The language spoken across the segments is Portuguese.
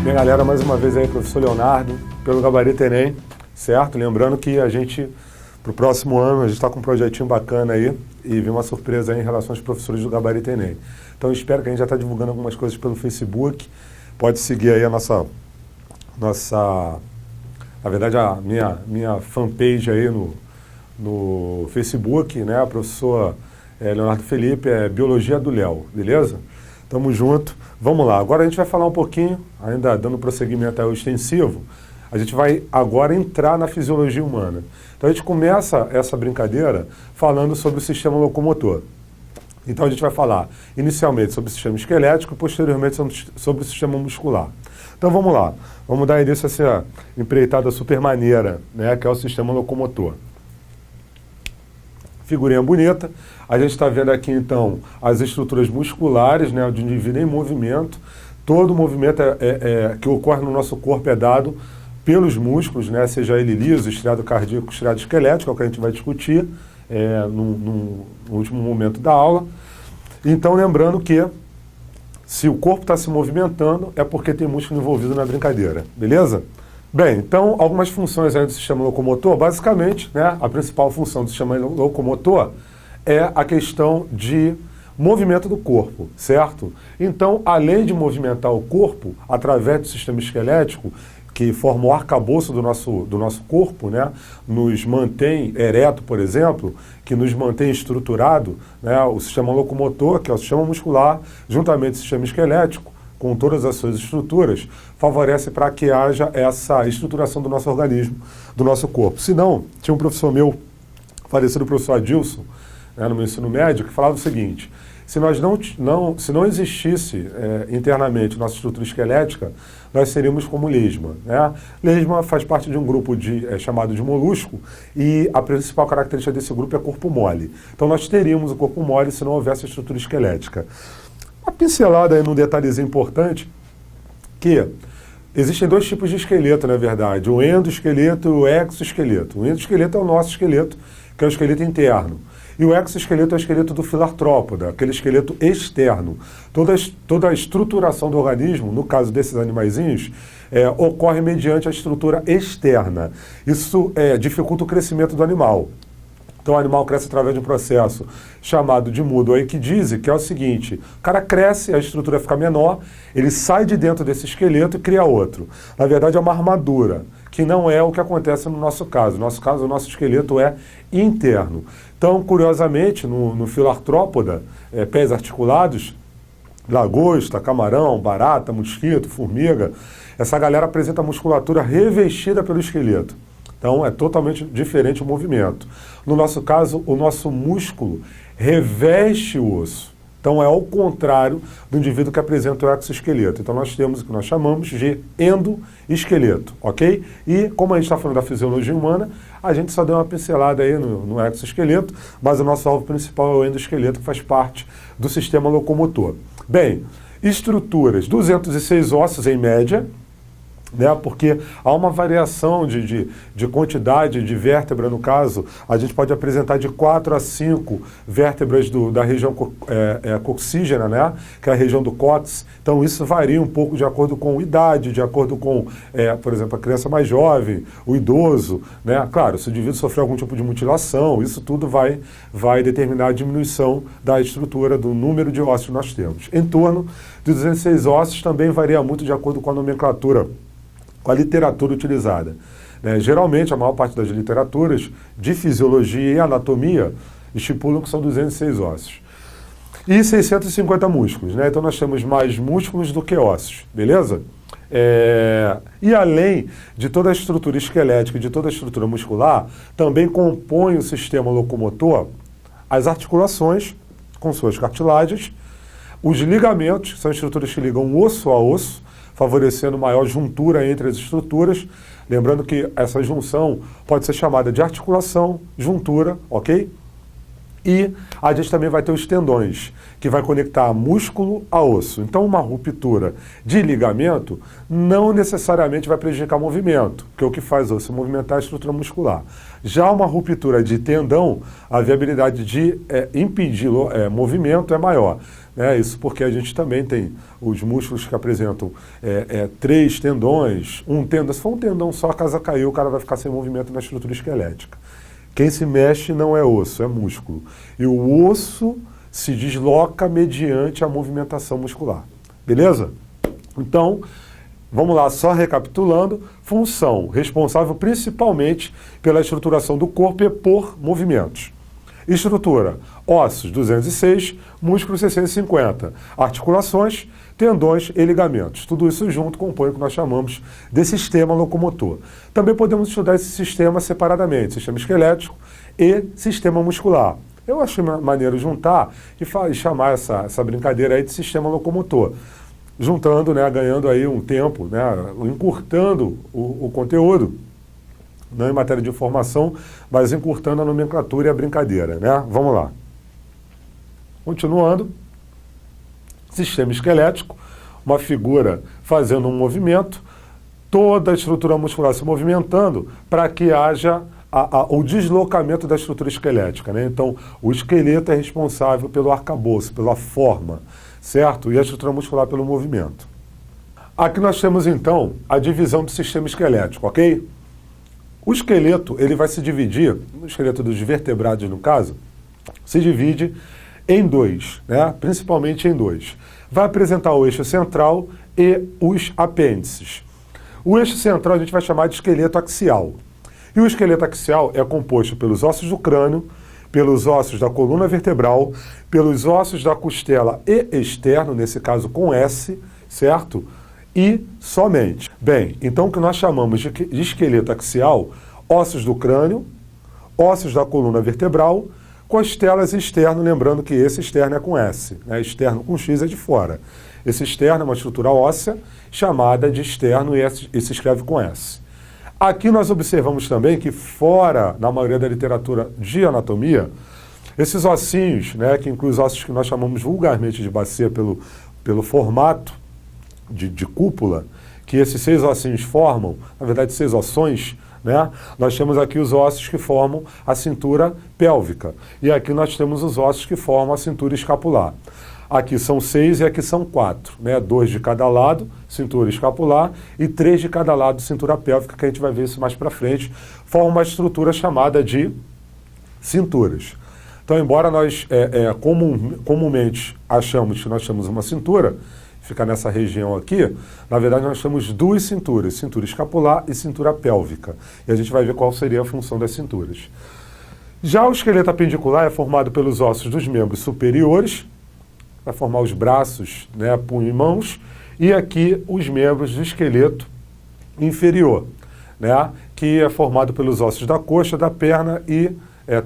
Bem, galera, mais uma vez aí, professor Leonardo, pelo Gabarito Enem, certo? Lembrando que a gente, para o próximo ano, a gente está com um projetinho bacana aí e vi uma surpresa aí em relação aos professores do Gabarito Enem. Então, espero que a gente já está divulgando algumas coisas pelo Facebook. Pode seguir aí a nossa na verdade, a minha fanpage aí no Facebook, né? A professora Leonardo Felipe, é Biologia do Léo, beleza? Tamo junto. Vamos lá. Agora a gente vai falar um pouquinho, ainda dando prosseguimento ao extensivo, a gente vai agora entrar na fisiologia humana. Então a gente começa essa brincadeira falando sobre o sistema locomotor. Então a gente vai falar inicialmente sobre o sistema esquelético e posteriormente sobre o sistema muscular. Então vamos lá. Vamos dar início a essa empreitada super maneira, né, que é o sistema locomotor. Figurinha bonita. A gente está vendo aqui, então, as estruturas musculares, né, do indivíduo em movimento. Todo movimento que ocorre no nosso corpo é dado pelos músculos, né, seja ele liso, estriado cardíaco, estriado esquelético, é o que a gente vai discutir no último momento da aula. Então, lembrando que se o corpo está se movimentando, é porque tem músculo envolvido na brincadeira, beleza? Bem, então, algumas funções aí do sistema locomotor, basicamente, né, a principal função do sistema locomotor é a questão de movimento do corpo, certo? Então, além de movimentar o corpo, através do sistema esquelético, que forma o arcabouço do nosso corpo, né, nos mantém ereto, por exemplo, que nos mantém estruturado, né, o sistema locomotor, que é o sistema muscular, juntamente com o sistema esquelético, com todas as suas estruturas, favorece para que haja essa estruturação do nosso organismo, do nosso corpo. Se não, tinha um professor meu, falecido professor Adilson, né, no meu ensino médio, que falava o seguinte: se não existisse internamente nossa estrutura esquelética, nós seríamos como lesma, né? Lesma faz parte de um grupo chamado de molusco e a principal característica desse grupo é corpo mole. Então nós teríamos o corpo mole se não houvesse a estrutura esquelética. Uma pincelada aí num detalhezinho importante, que existem dois tipos de esqueleto, na verdade, o endoesqueleto e o exoesqueleto. O endoesqueleto é o nosso esqueleto, que é o esqueleto interno. E o exoesqueleto é o esqueleto do filartrópoda, aquele esqueleto externo. Toda a estruturação do organismo, no caso desses animaizinhos, ocorre mediante a estrutura externa. Isso dificulta o crescimento do animal. Então o animal cresce através de um processo chamado de muda ou equidise, que é o seguinte: o cara cresce, a estrutura fica menor, ele sai de dentro desse esqueleto e cria outro. Na verdade é uma armadura, que não é o que acontece no nosso caso. No nosso caso, o nosso esqueleto é interno. Então, curiosamente, no filartrópoda, pés articulados, lagosta, camarão, barata, mosquito, formiga, essa galera apresenta musculatura revestida pelo esqueleto. Então, é totalmente diferente o movimento. No nosso caso, o nosso músculo reveste o osso. Então, é ao contrário do indivíduo que apresenta o exoesqueleto. Então, nós temos o que nós chamamos de endoesqueleto, ok? E, como a gente está falando da fisiologia humana, a gente só deu uma pincelada aí no exoesqueleto, mas o nosso alvo principal é o endoesqueleto, que faz parte do sistema locomotor. Bem, estruturas: 206 ossos em média, né, porque há uma variação de quantidade de vértebra. No caso, a gente pode apresentar de 4 a 5 vértebras da região coxígena, né, que é a região do cóccix. Então isso varia um pouco de acordo com a idade, de acordo com, por exemplo, a criança mais jovem, o idoso, né? Claro, se o indivíduo sofreu algum tipo de mutilação, isso tudo vai determinar a diminuição da estrutura, do número de ossos que nós temos. Em torno de 206 ossos também varia muito de acordo com a nomenclatura, com a literatura utilizada. Geralmente, a maior parte das literaturas de fisiologia e anatomia estipulam que são 206 ossos. E 650 músculos, né? Então nós temos mais músculos do que ossos, beleza? E além de toda a estrutura esquelética e de toda a estrutura muscular, também compõe o sistema locomotor as articulações, com suas cartilagens, os ligamentos, que são estruturas que ligam osso a osso, favorecendo maior juntura entre as estruturas. Lembrando que essa junção pode ser chamada de articulação, juntura, ok? E a gente também vai ter os tendões, que vai conectar músculo a osso. Então, uma ruptura de ligamento não necessariamente vai prejudicar o movimento, que é o que faz o osso movimentar a estrutura muscular. Já uma ruptura de tendão, a viabilidade de impedir movimento é maior. né? Isso porque a gente também tem os músculos que apresentam 3 tendões, um tendão. Se for um tendão só, a casa caiu, o cara vai ficar sem movimento na estrutura esquelética. Quem se mexe não é osso, é músculo. E o osso se desloca mediante a movimentação muscular. Beleza? Então, vamos lá, só recapitulando. Função responsável principalmente pela estruturação do corpo e por movimentos. Estrutura: ossos 206, músculos 650, articulações, tendões e ligamentos. Tudo isso junto compõe o que nós chamamos de sistema locomotor. Também podemos estudar esse sistema separadamente, sistema esquelético e sistema muscular. Eu achei maneiro juntar e chamar essa brincadeira aí de sistema locomotor. Juntando, né, ganhando aí um tempo, né, encurtando o conteúdo, não em matéria de informação, mas encurtando a nomenclatura e a brincadeira, né? Vamos lá. Continuando. Sistema esquelético, uma figura fazendo um movimento, toda a estrutura muscular se movimentando para que haja o deslocamento da estrutura esquelética, né? Então, o esqueleto é responsável pelo arcabouço, pela forma, certo? E a estrutura muscular pelo movimento. Aqui nós temos, então, a divisão do sistema esquelético, ok? O esqueleto, ele vai se dividir, o esqueleto dos vertebrados, no caso, se divide em 2, né? Principalmente em 2. Vai apresentar o eixo central e os apêndices. O eixo central a gente vai chamar de esqueleto axial. E o esqueleto axial é composto pelos ossos do crânio, pelos ossos da coluna vertebral, pelos ossos da costela e externo, nesse caso com S, certo? E somente. Bem, então o que nós chamamos de esqueleto axial, ossos do crânio, ossos da coluna vertebral, costelas e externo, lembrando que esse externo é com S, né? Externo com X é de fora. Esse externo é uma estrutura óssea chamada de externo e se escreve com S. Aqui nós observamos também que fora, na maioria da literatura de anatomia, esses ossinhos, né, que incluem os ossos que nós chamamos vulgarmente de bacia pelo formato de cúpula, que esses 6 ossinhos formam, na verdade 6 ossões, né? Nós temos aqui os ossos que formam a cintura pélvica. E aqui nós temos os ossos que formam a cintura escapular. Aqui são 6 e aqui são 4, né? 2 de cada lado, cintura escapular, e 3 de cada lado, cintura pélvica, que a gente vai ver isso mais para frente. Forma uma estrutura chamada de cinturas. Então, embora nós comumente achamos que nós temos uma cintura, fica nessa região aqui, na verdade nós temos 2 cinturas, cintura escapular e cintura pélvica. E a gente vai ver qual seria a função das cinturas. Já o esqueleto apendicular é formado pelos ossos dos membros superiores, vai formar os braços, né, punho e mãos, e aqui os membros do esqueleto inferior, né, que é formado pelos ossos da coxa, da perna e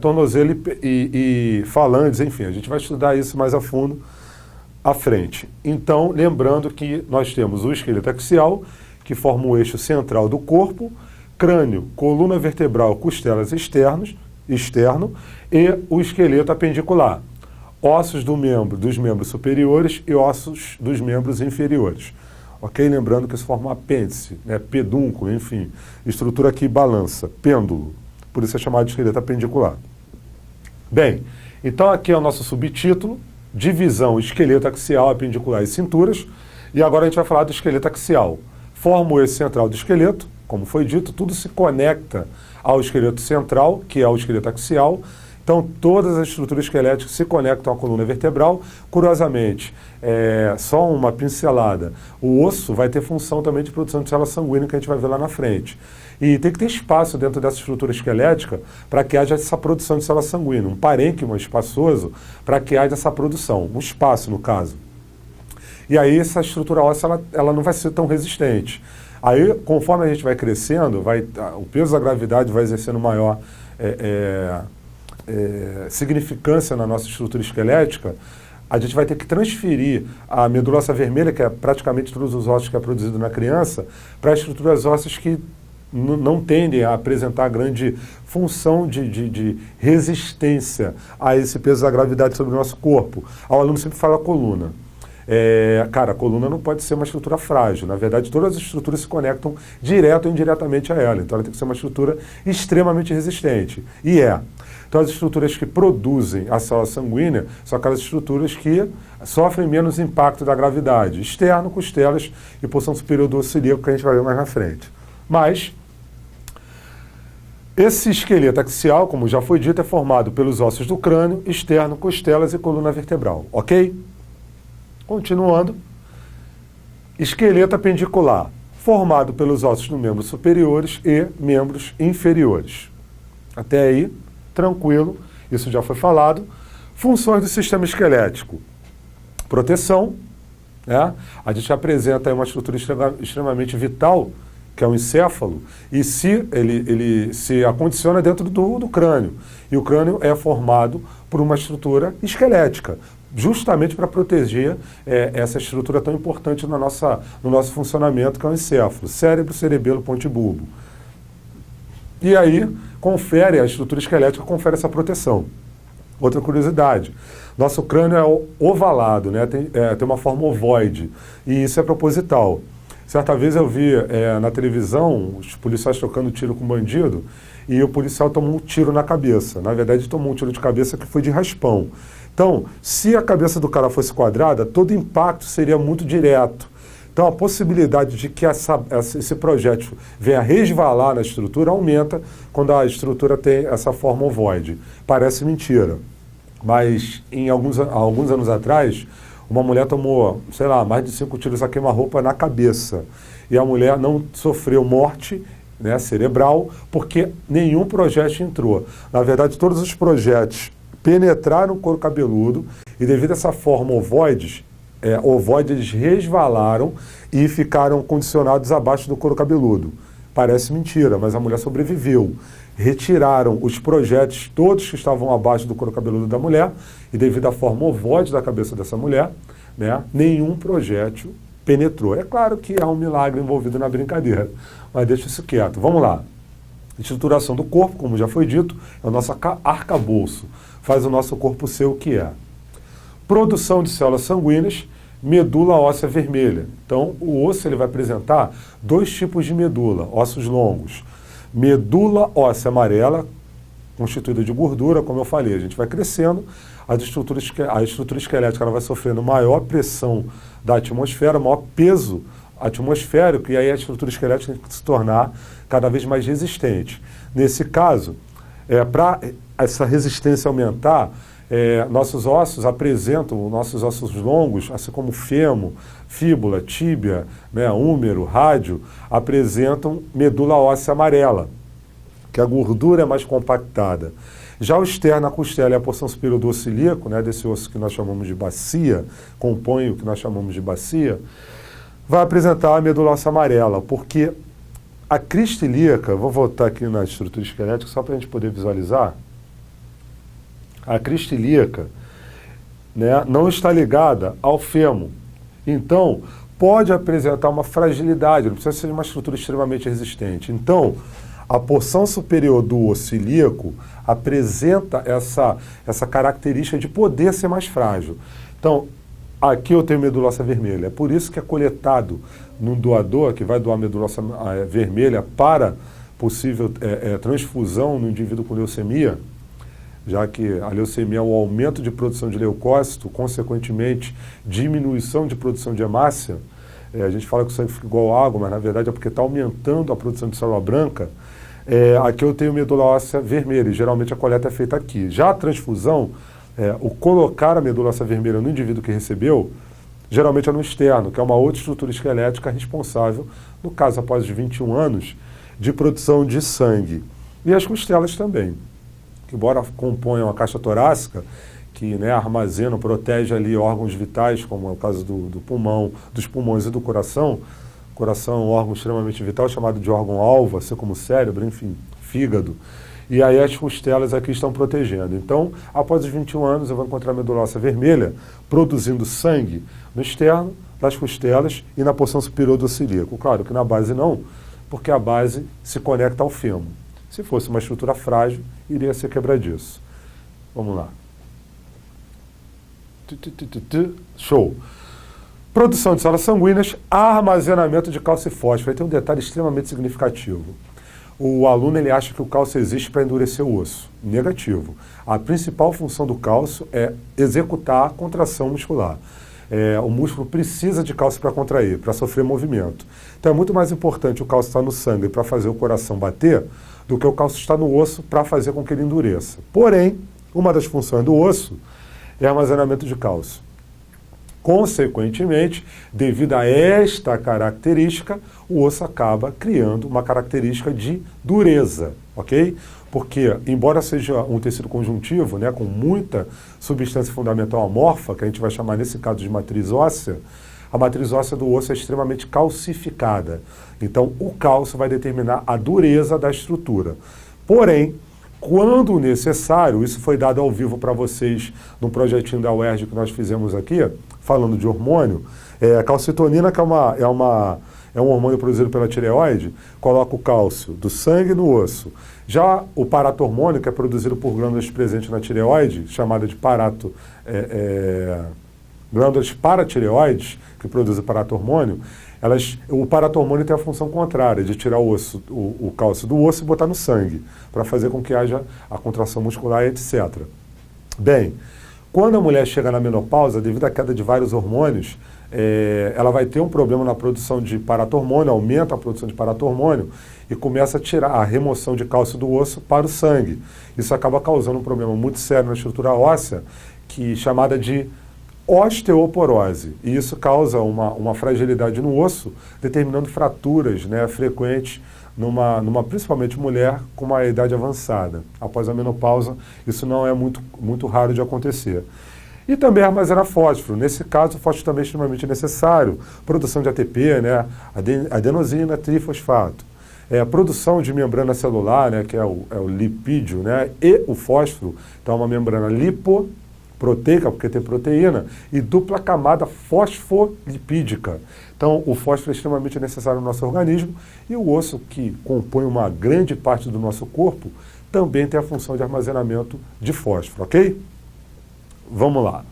tornozelo e falanges, enfim, a gente vai estudar isso mais a fundo à frente. Então, lembrando que nós temos o esqueleto axial, que forma o eixo central do corpo, crânio, coluna vertebral, costelas externo, e o esqueleto apendicular, ossos dos membros superiores e ossos dos membros inferiores. Ok? Lembrando que isso forma apêndice, né? Pedúnculo, enfim, estrutura que balança, pêndulo, por isso é chamado de esqueleto apendicular. Bem, então aqui é o nosso subtítulo, divisão esqueleto axial, apendicular e cinturas. E agora a gente vai falar do esqueleto axial. Forma o eixo central do esqueleto, como foi dito, tudo se conecta ao esqueleto central, que é o esqueleto axial. Então, todas as estruturas esqueléticas se conectam à coluna vertebral. Curiosamente, só uma pincelada, o osso vai ter função também de produção de célula sanguínea, que a gente vai ver lá na frente. E tem que ter espaço dentro dessa estrutura esquelética para que haja essa produção de célula sanguínea, um parênquima espaçoso para que haja essa produção, um espaço no caso. E aí essa estrutura óssea ela não vai ser tão resistente. Aí, conforme a gente vai crescendo, o peso da gravidade vai exercendo maior significância na nossa estrutura esquelética, a gente vai ter que transferir a medula óssea vermelha, que é praticamente todos os ossos que é produzido na criança, para estruturas ósseas que não tendem a apresentar grande função de resistência a esse peso da gravidade sobre o nosso corpo. O aluno sempre fala coluna. Cara, a coluna não pode ser uma estrutura frágil. Na verdade, todas as estruturas se conectam direto ou indiretamente a ela. Então, ela tem que ser uma estrutura extremamente resistente. Então, as estruturas que produzem a célula sanguínea são aquelas estruturas que sofrem menos impacto da gravidade. Externo, costelas e porção superior do osso ilíaco, que a gente vai ver mais na frente. Mas esse esqueleto axial, como já foi dito, é formado pelos ossos do crânio, externo, costelas e coluna vertebral. Ok? Continuando. Esqueleto apendicular, formado pelos ossos dos membros superiores e membros inferiores. Até aí, tranquilo, isso já foi falado. Funções do sistema esquelético. Proteção, né? A gente apresenta aí uma estrutura extremamente vital, que é o encéfalo, e ele se acondiciona dentro do crânio. E o crânio é formado por uma estrutura esquelética, justamente para proteger essa estrutura tão importante no nosso funcionamento, que é o encéfalo, cérebro, cerebelo, ponte bulbo. E aí, a estrutura esquelética confere essa proteção. Outra curiosidade, nosso crânio é ovalado, né? Tem uma forma ovoide, e isso é proposital. Certa vez eu vi na televisão os policiais trocando tiro com bandido e o policial tomou um tiro na cabeça. Na verdade, tomou um tiro de cabeça que foi de raspão. Então, se a cabeça do cara fosse quadrada, todo impacto seria muito direto. Então, a possibilidade de que esse projétil venha resvalar na estrutura aumenta quando a estrutura tem essa forma ovoide. Parece mentira, mas alguns anos atrás, uma mulher tomou, mais de 5 tiros a queima-roupa na cabeça. E a mulher não sofreu morte, né, cerebral, porque nenhum projétil entrou. Na verdade, todos os projéteis penetraram o couro cabeludo e, devido a essa forma ovoide, eles resvalaram e ficaram condicionados abaixo do couro cabeludo. Parece mentira, mas a mulher sobreviveu. Retiraram os projéteis todos que estavam abaixo do couro cabeludo da mulher e, devido à forma ovoide da cabeça dessa mulher, né, nenhum projétil penetrou. É claro que há um milagre envolvido na brincadeira, mas deixa isso quieto. Vamos lá. Estruturação do corpo, como já foi dito, é o nosso arcabouço. Faz o nosso corpo ser o que é. Produção de células sanguíneas, medula óssea vermelha. Então, o osso ele vai apresentar 2 tipos de medula, ossos longos. Medula óssea amarela, constituída de gordura, como eu falei. A gente vai crescendo, a estrutura esquelética ela vai sofrendo maior pressão da atmosfera, maior peso atmosférico, e aí a estrutura esquelética tem que se tornar cada vez mais resistente. Nesse caso, para essa resistência aumentar, nossos ossos longos, assim como fêmur, fíbula, tíbia, né, húmero, rádio, apresentam medula óssea amarela, que a gordura é mais compactada. Já o externo, a costela e a porção superior do osso ilíaco, né, desse osso que nós chamamos de bacia, compõe o que nós chamamos de bacia, vai apresentar a medula óssea amarela, porque a crista ilíaca, vou voltar aqui na estrutura esquelética só para a gente poder visualizar. A crista ilíaca, né, não está ligada ao fêmur. Então, pode apresentar uma fragilidade, não precisa ser uma estrutura extremamente resistente. Então, a porção superior do osso ilíaco apresenta essa característica de poder ser mais frágil. Então, aqui eu tenho medula óssea vermelha. É por isso que é coletado num doador, que vai doar medula óssea vermelha para possível transfusão no indivíduo com leucemia, já que a leucemia é o aumento de produção de leucócito, consequentemente diminuição de produção de hemácia. A gente fala que o sangue fica igual à água, mas na verdade é porque está aumentando a produção de célula branca. Aqui eu tenho medula óssea vermelha, e geralmente a coleta é feita aqui. Já a transfusão, o colocar a medula óssea vermelha no indivíduo que recebeu, geralmente é no externo, que é uma outra estrutura esquelética responsável, no caso após os 21 anos, de produção de sangue. E as costelas também, que embora componham a caixa torácica, que, né, armazenam, protege ali órgãos vitais, como é o caso do pulmão, dos pulmões e do coração. O coração é um órgão extremamente vital, chamado de órgão-alvo, assim como o cérebro, enfim, fígado. E aí as costelas aqui estão protegendo. Então, após os 21 anos, eu vou encontrar a medula óssea vermelha produzindo sangue no externo, das costelas e na porção superior do osso ilíaco. Claro que na base não, porque a base se conecta ao fêmur. Se fosse uma estrutura frágil, iria ser quebradiço. Vamos lá. Show. Produção de células sanguíneas, armazenamento de cálcio e fósforo. Aí tem um detalhe extremamente significativo. O aluno ele acha que o cálcio existe para endurecer o osso. Negativo. A principal função do cálcio é executar a contração muscular. O músculo precisa de cálcio para contrair, para sofrer movimento. Então é muito mais importante o cálcio estar no sangue para fazer o coração bater do que o cálcio estar no osso para fazer com que ele endureça. Porém, uma das funções do osso é armazenamento de cálcio. Consequentemente, devido a esta característica, o osso acaba criando uma característica de dureza, ok? Porque, embora seja um tecido conjuntivo, né, com muita substância fundamental amorfa, que a gente vai chamar nesse caso de matriz óssea, a matriz óssea do osso é extremamente calcificada. Então, o cálcio vai determinar a dureza da estrutura. Porém, quando necessário, isso foi dado ao vivo para vocês no projetinho da UERJ que nós fizemos aqui, falando de hormônio, a calcitonina, que é um hormônio produzido pela tireoide, coloca o cálcio do sangue no osso. Já o paratormônio, que é produzido por glândulas presentes na tireoide, chamada de glândulas paratireoides, que produzem paratormônio, o paratormônio tem a função contrária, de tirar o cálcio do osso e botar no sangue, para fazer com que haja a contração muscular, etc. Bem, quando a mulher chega na menopausa, devido à queda de vários hormônios, ela vai ter um problema na produção de paratormônio, aumenta a produção de paratormônio e começa a tirar a remoção de cálcio do osso para o sangue. Isso acaba causando um problema muito sério na estrutura óssea, chamada de osteoporose. E isso causa uma fragilidade no osso, determinando fraturas, né, frequentes principalmente mulher com uma idade avançada. Após a menopausa, isso não é muito raro de acontecer. E também armazenar fósforo. Nesse caso, o fósforo também é extremamente necessário. Produção de ATP, né, adenosina, trifosfato. Produção de membrana celular, né, que é o lipídio, né, e o fósforo. Então, é uma membrana lipoproteica, porque tem proteína, e dupla camada fosfolipídica. Então, o fósforo é extremamente necessário no nosso organismo e o osso, que compõe uma grande parte do nosso corpo, também tem a função de armazenamento de fósforo, ok? Vamos lá.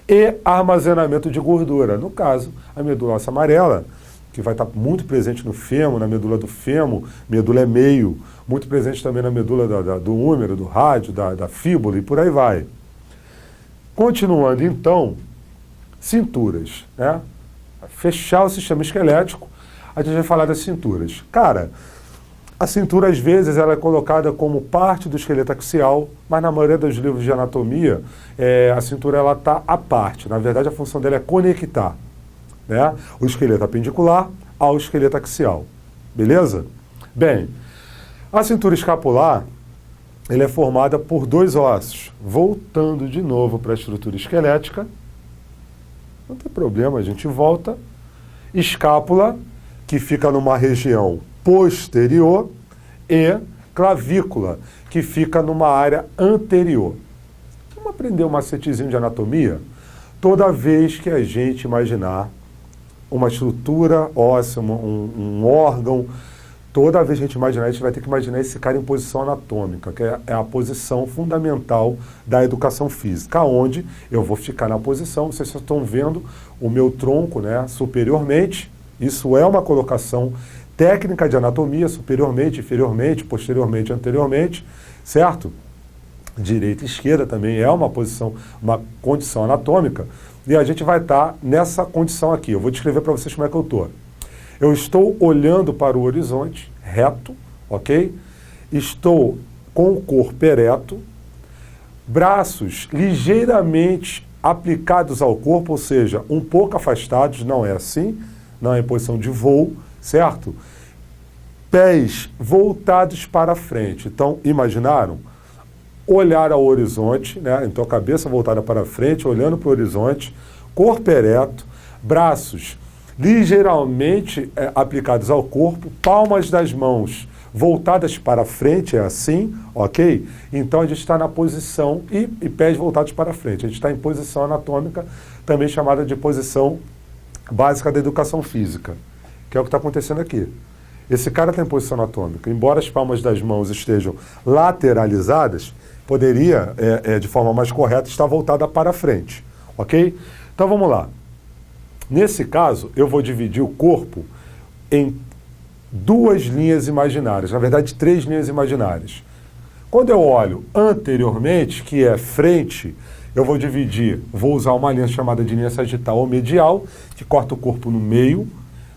E armazenamento de gordura. No caso, a medula óssea amarela, que vai estar muito presente no fêmur, na medula do fêmur, medula é meio, muito presente também na medula do úmero, do rádio, da fíbula e por aí vai. Continuando, então, cinturas, né? Fechar o sistema esquelético, a gente vai falar das cinturas. Cara, a cintura, às vezes, ela é colocada como parte do esqueleto axial, mas na maioria dos livros de anatomia, a cintura está à parte. Na verdade, a função dela é conectar, né, o esqueleto apendicular ao esqueleto axial. Beleza? Bem, a cintura escapular, ela é formada por dois ossos. Voltando de novo para a estrutura esquelética, não tem problema, a gente volta. Escápula, que fica numa região posterior, e clavícula, que fica numa área anterior. Vamos aprender um macetezinho de anatomia? Toda vez que a gente imaginar uma estrutura óssea, um órgão, toda vez que a gente imaginar, a gente vai ter que imaginar esse cara em posição anatômica, que é a posição fundamental da educação física, onde eu vou ficar na posição, vocês estão vendo o meu tronco, né, superiormente. Isso é uma colocação técnica de anatomia, superiormente, inferiormente, posteriormente, anteriormente, certo? Direita e esquerda também é uma posição, uma condição anatômica, e a gente vai estar nessa condição aqui. Eu vou descrever para vocês como é que eu estou. Eu estou olhando para o horizonte, reto, ok? Estou com o corpo ereto, braços ligeiramente aplicados ao corpo, ou seja, um pouco afastados, não é assim, não é em posição de voo, certo? Pés voltados para frente. Então, imaginaram? Olhar ao horizonte, né? Então, a cabeça voltada para frente, olhando para o horizonte, corpo ereto, braços ligeiramente aplicados ao corpo, palmas das mãos voltadas para frente, é assim, ok? Então a gente está na posição, e pés voltados para frente. A gente está em posição anatômica, também chamada de posição básica da educação física, que é o que está acontecendo aqui. Esse cara tem posição anatômica. Embora as palmas das mãos estejam lateralizadas, poderia, de forma mais correta, estar voltada para frente, ok? Então vamos lá. Nesse caso, eu vou dividir o corpo em duas linhas imaginárias, na verdade, três linhas imaginárias. Quando eu olho anteriormente, que é frente, eu vou usar uma linha chamada de linha sagital ou medial, que corta o corpo no meio,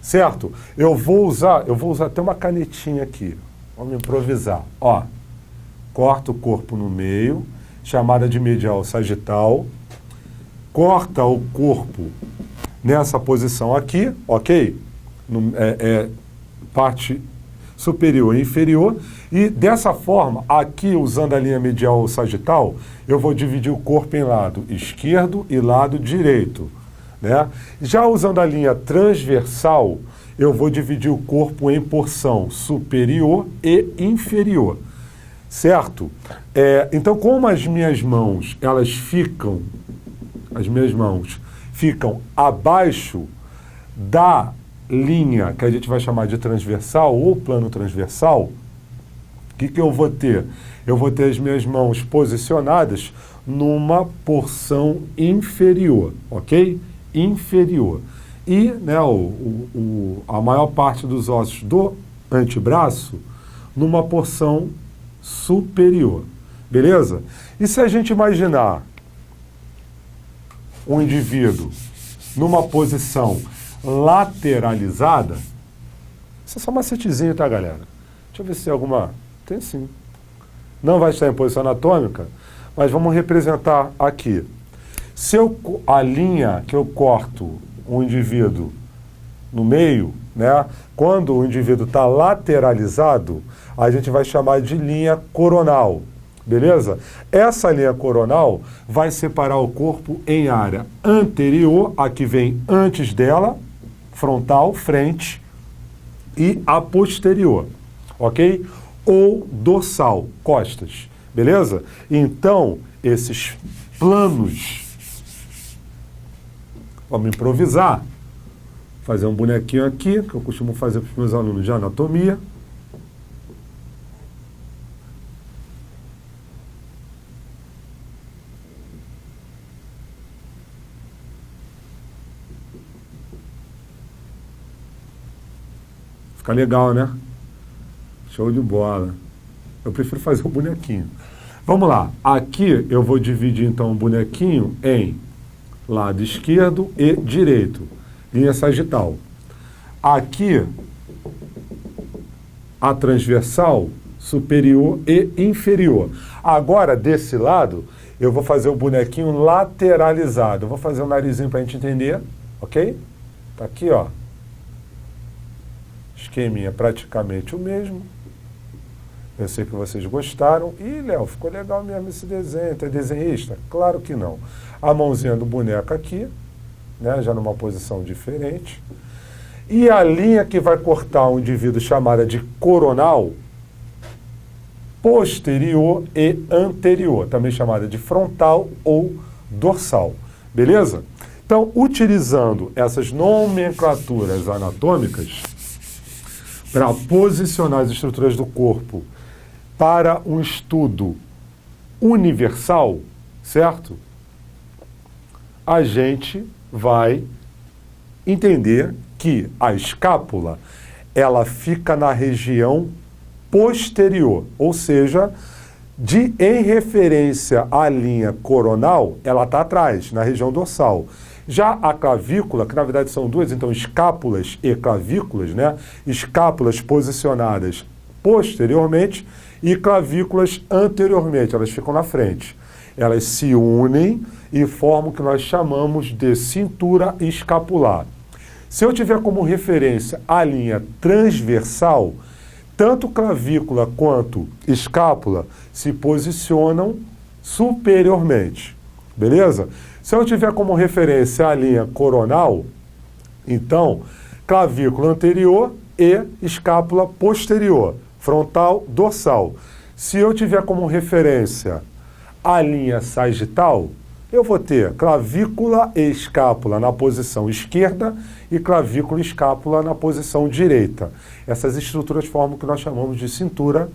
certo? Eu vou usar até uma canetinha aqui, vamos improvisar, ó. Corta o corpo no meio, chamada de medial sagital, corta o corpo nessa posição aqui, ok? Parte superior e inferior, e dessa forma, aqui usando a linha medial sagital, eu vou dividir o corpo em lado esquerdo e lado direito, né? Já usando a linha transversal, eu vou dividir o corpo em porção superior e inferior, certo? Então, como as minhas mãos ficam abaixo da linha que a gente vai chamar de transversal ou plano transversal, o que eu vou ter? Eu vou ter as minhas mãos posicionadas numa porção inferior, ok? Inferior. E, né, a maior parte dos ossos do antebraço numa porção superior, beleza? E se a gente imaginar um indivíduo numa posição lateralizada, isso é só macetezinho, tá, galera? Deixa eu ver se tem alguma... Tem sim. Não vai estar em posição anatômica, mas vamos representar aqui. Se a linha que eu corto um indivíduo no meio, né? Quando o indivíduo está lateralizado, a gente vai chamar de linha coronal, beleza? Essa linha coronal vai separar o corpo em área anterior, a que vem antes dela, frontal, frente, e a posterior, ok? Ou dorsal, costas, beleza? Então, esses planos, vamos improvisar, fazer um bonequinho aqui, que eu costumo fazer para os meus alunos de anatomia. Fica legal, né? Show de bola. Eu prefiro fazer um bonequinho. Vamos lá. Aqui eu vou dividir então o bonequinho em lado esquerdo e direito. Linha sagital. Aqui a transversal, superior e inferior. Agora, desse lado, eu vou fazer o bonequinho lateralizado. Eu vou fazer o narizinho para a gente entender, ok? Tá aqui, ó. Esqueminha praticamente o mesmo. Eu sei que vocês gostaram. Ih, Léo, ficou legal mesmo esse desenho. Tu é desenhista? Claro que não. A mãozinha do boneco aqui, né, já numa posição diferente. E a linha que vai cortar um indivíduo chamada de coronal, posterior e anterior, também chamada de frontal ou dorsal. Beleza? Então, utilizando essas nomenclaturas anatômicas para posicionar as estruturas do corpo para um estudo universal, certo? A gente vai entender que a escápula, ela fica na região posterior, ou seja, em referência à linha coronal, ela está atrás, na região dorsal. Já a clavícula, que na verdade são duas, então escápulas e clavículas, né? Escápulas posicionadas posteriormente e clavículas anteriormente, elas ficam na frente. Elas se unem e formam o que nós chamamos de cintura escapular. Se eu tiver como referência a linha transversal, tanto clavícula quanto escápula se posicionam superiormente, beleza? Se eu tiver como referência a linha coronal, então, clavícula anterior e escápula posterior, frontal, dorsal. Se eu tiver como referência a linha sagital, eu vou ter clavícula e escápula na posição esquerda e clavícula e escápula na posição direita. Essas estruturas formam o que nós chamamos de cintura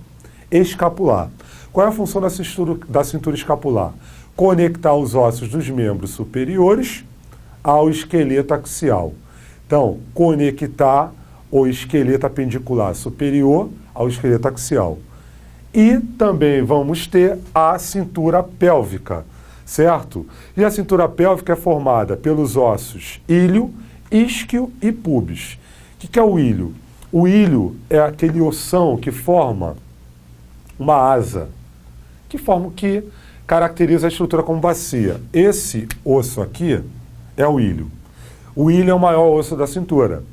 escapular. Qual é a função da cintura escapular? Conectar os ossos dos membros superiores, ao esqueleto axial. Então, conectar o esqueleto apendicular superior ao esqueleto axial. E também vamos ter a cintura pélvica, certo? E a cintura pélvica é formada pelos ossos ilho, isquio e pubis. O que é o ilho? O ilho é aquele ossão que forma uma asa, que caracteriza a estrutura como bacia. Esse osso aqui é o ilho. O ilho é o maior osso da cintura.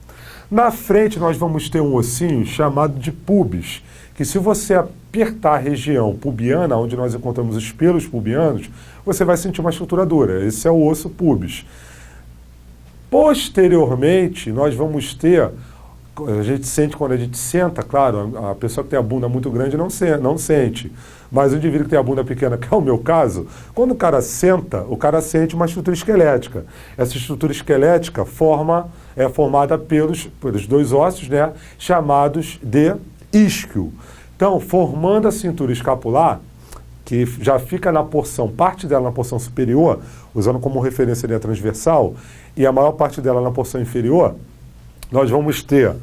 Na frente nós vamos ter um ossinho chamado de pubis, que se você apertar a região pubiana, onde nós encontramos os pelos pubianos, você vai sentir uma estrutura dura. Esse é o osso pubis. Posteriormente, nós vamos ter, a gente sente quando a gente senta, claro, a pessoa que tem a bunda muito grande não sente, mas o indivíduo que tem a bunda pequena, que é o meu caso, quando o cara senta, o cara sente uma estrutura esquelética. Essa estrutura esquelética é formada pelos dois ossos, né, chamados de isquio. Então, formando a cintura escapular, que já fica na porção, parte dela na porção superior, usando como referência a linha transversal, e a maior parte dela na porção inferior, nós vamos ter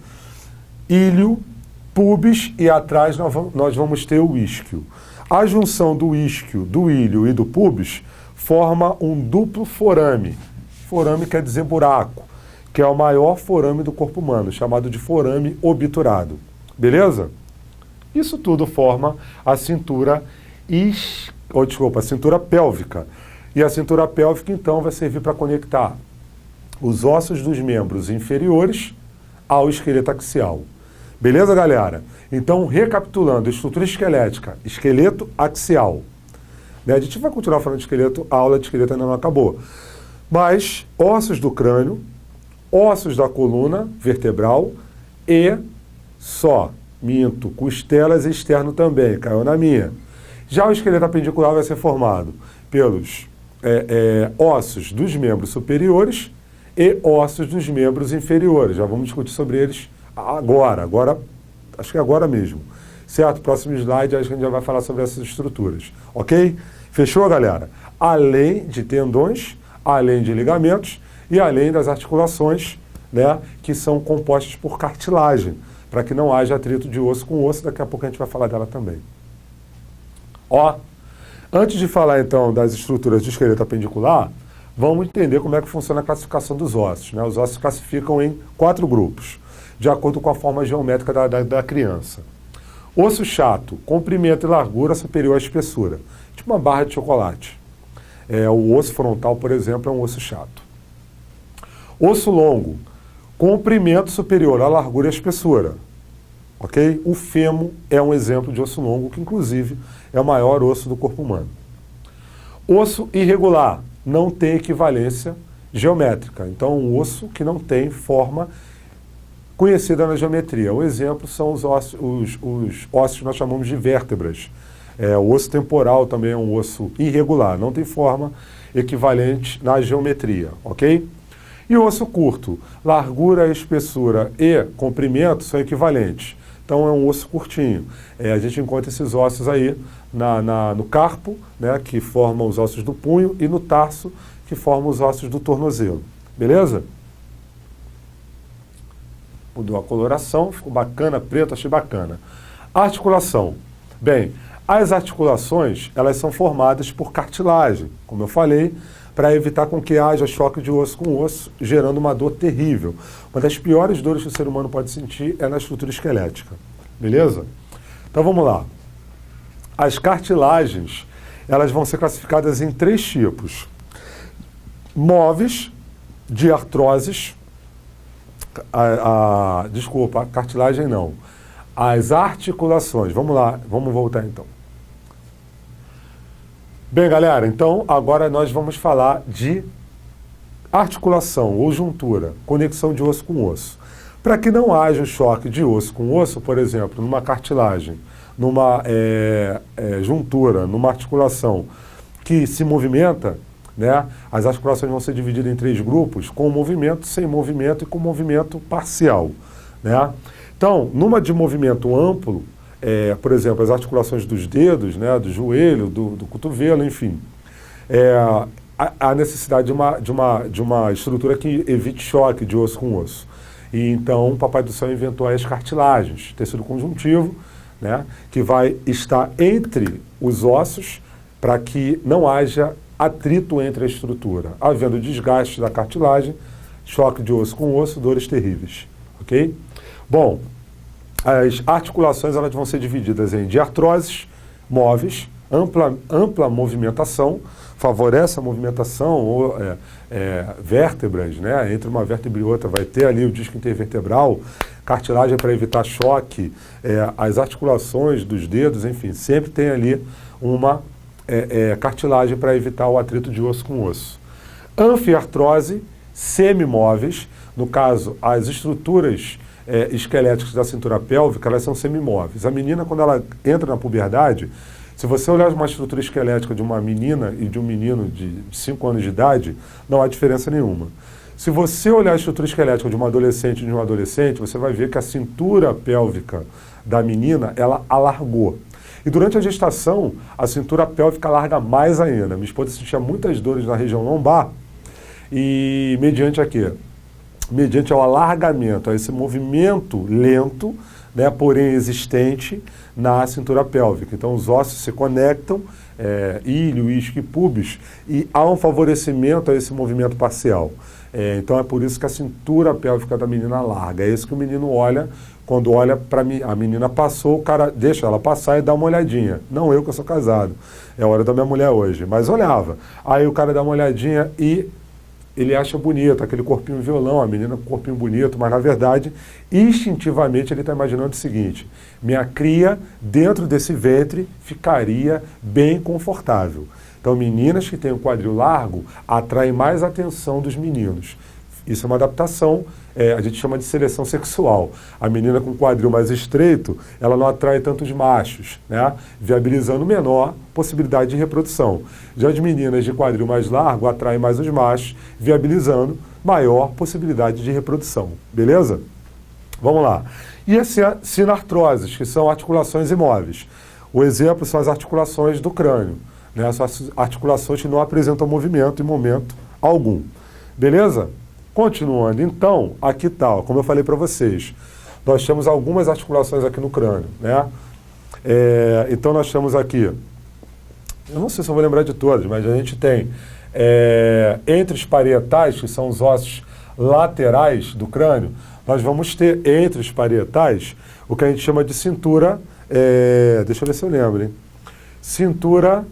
ilho, pubis e atrás nós vamos ter o isquio. A junção do isquio, do ilho e do pubis forma um duplo forame. Forame quer dizer buraco, que é o maior forame do corpo humano, chamado de forame obturado. Beleza? Isso tudo forma a cintura a cintura pélvica. E a cintura pélvica, então, vai servir para conectar os ossos dos membros inferiores ao esqueleto axial. Beleza, galera? Então, recapitulando, estrutura esquelética, esqueleto axial. Né? A gente vai continuar falando de esqueleto, a aula de esqueleto ainda não acabou. Mas ossos do crânio, ossos da coluna vertebral e costelas e externo também, caiu na minha. Já o esqueleto apendicular vai ser formado pelos ossos dos membros superiores e ossos dos membros inferiores. Já vamos discutir sobre eles agora, acho que é agora mesmo. Certo? Próximo slide, acho que a gente já vai falar sobre essas estruturas. Ok? Fechou, galera? Além de tendões, além de ligamentos e além das articulações, né, que são compostas por cartilagem, para que não haja atrito de osso com osso. Daqui a pouco a gente vai falar dela também. Ó, antes de falar então das estruturas do esqueleto apendicular, vamos entender como é que funciona a classificação dos ossos. Né? Os ossos se classificam em 4 grupos, de acordo com a forma geométrica da criança. Osso chato, comprimento e largura superior à espessura, tipo uma barra de chocolate. O osso frontal, por exemplo, é um osso chato. Osso longo, comprimento superior à largura e à espessura. Ok? O fêmur é um exemplo de osso longo, que inclusive é o maior osso do corpo humano. Osso irregular, não tem equivalência geométrica. Então, um osso que não tem forma conhecida na geometria. O exemplo são os ossos que nós chamamos de vértebras. O osso temporal também é um osso irregular, não tem forma equivalente na geometria, ok? E o osso curto, largura, espessura e comprimento são equivalentes. Então é um osso curtinho. A gente encontra esses ossos aí no carpo, né, que formam os ossos do punho, e no tarso, que formam os ossos do tornozelo. Beleza? Mudou a coloração, ficou bacana, preto, achei bacana. Articulação. Bem, as articulações, elas são formadas por cartilagem, como eu falei, para evitar com que haja choque de osso com osso, gerando uma dor terrível. Uma das piores dores que o ser humano pode sentir é na estrutura esquelética. Beleza? Então vamos lá. As cartilagens, elas vão ser classificadas em 3 tipos. Móveis, de artroses, desculpa, cartilagem não. As articulações, vamos lá, vamos voltar então. Bem, galera, então agora nós vamos falar de articulação ou juntura, conexão de osso com osso. Para que não haja um choque de osso com osso, por exemplo, numa cartilagem, numa juntura, numa articulação que se movimenta, né, as articulações vão ser divididas em 3 grupos, com movimento, sem movimento e com movimento parcial. Né? Então, numa de movimento amplo, por exemplo, as articulações dos dedos, né, do joelho, do cotovelo, enfim. há necessidade de uma estrutura que evite choque de osso com osso. E então o Papai do Céu inventou as cartilagens, tecido conjuntivo, né, que vai estar entre os ossos para que não haja atrito entre a estrutura. Havendo desgaste da cartilagem, choque de osso com osso, dores terríveis. Ok? Bom, as articulações elas vão ser divididas em diartroses móveis, ampla movimentação, favorece a movimentação, ou vértebras, né? Entre uma vértebra e outra vai ter ali o disco intervertebral, cartilagem para evitar choque, as articulações dos dedos, enfim, sempre tem ali uma cartilagem para evitar o atrito de osso com osso. Anfiartrose, semimóveis, no caso, as estruturas esqueléticas da cintura pélvica, elas são semimóveis. A menina, quando ela entra na puberdade, se você olhar uma estrutura esquelética de uma menina e de um menino de 5 anos de idade, não há diferença nenhuma. Se você olhar a estrutura esquelética de uma adolescente e de um adolescente, você vai ver que a cintura pélvica da menina, ela alargou. E durante a gestação, a cintura pélvica larga mais ainda. Minha esposa sentia muitas dores na região lombar e mediante ao alargamento, a esse movimento lento, né, porém existente na cintura pélvica. Então os ossos se conectam, ilho, isquio e pubis, e há um favorecimento a esse movimento parcial. Então é por isso que a cintura pélvica da menina larga. É isso que o menino olha, quando olha para mim, a menina passou, o cara deixa ela passar e dá uma olhadinha. Não eu que eu sou casado, é a hora da minha mulher hoje, mas olhava. Aí o cara dá uma olhadinha e ele acha bonito, aquele corpinho violão, a menina com corpinho bonito, mas na verdade, instintivamente ele está imaginando o seguinte: minha cria dentro desse ventre ficaria bem confortável. Então meninas que têm o quadril largo atraem mais a atenção dos meninos. Isso é uma adaptação, a gente chama de seleção sexual. A menina com quadril mais estreito, ela não atrai tantos machos, né? Viabilizando menor possibilidade de reprodução. Já as meninas de quadril mais largo atraem mais os machos, viabilizando maior possibilidade de reprodução. Beleza? Vamos lá. E as sinartroses, que são articulações imóveis. O exemplo são as articulações do crânio, né? São as articulações que não apresentam movimento em momento algum. Beleza? Continuando, então, aqui está, como eu falei para vocês, nós temos algumas articulações aqui no crânio, né? Então nós temos aqui, eu não sei se eu vou lembrar de todas, mas a gente tem entre os parietais, que são os ossos laterais do crânio, nós vamos ter entre os parietais o que a gente chama de cintura, deixa eu ver se eu lembro, hein? Cintura,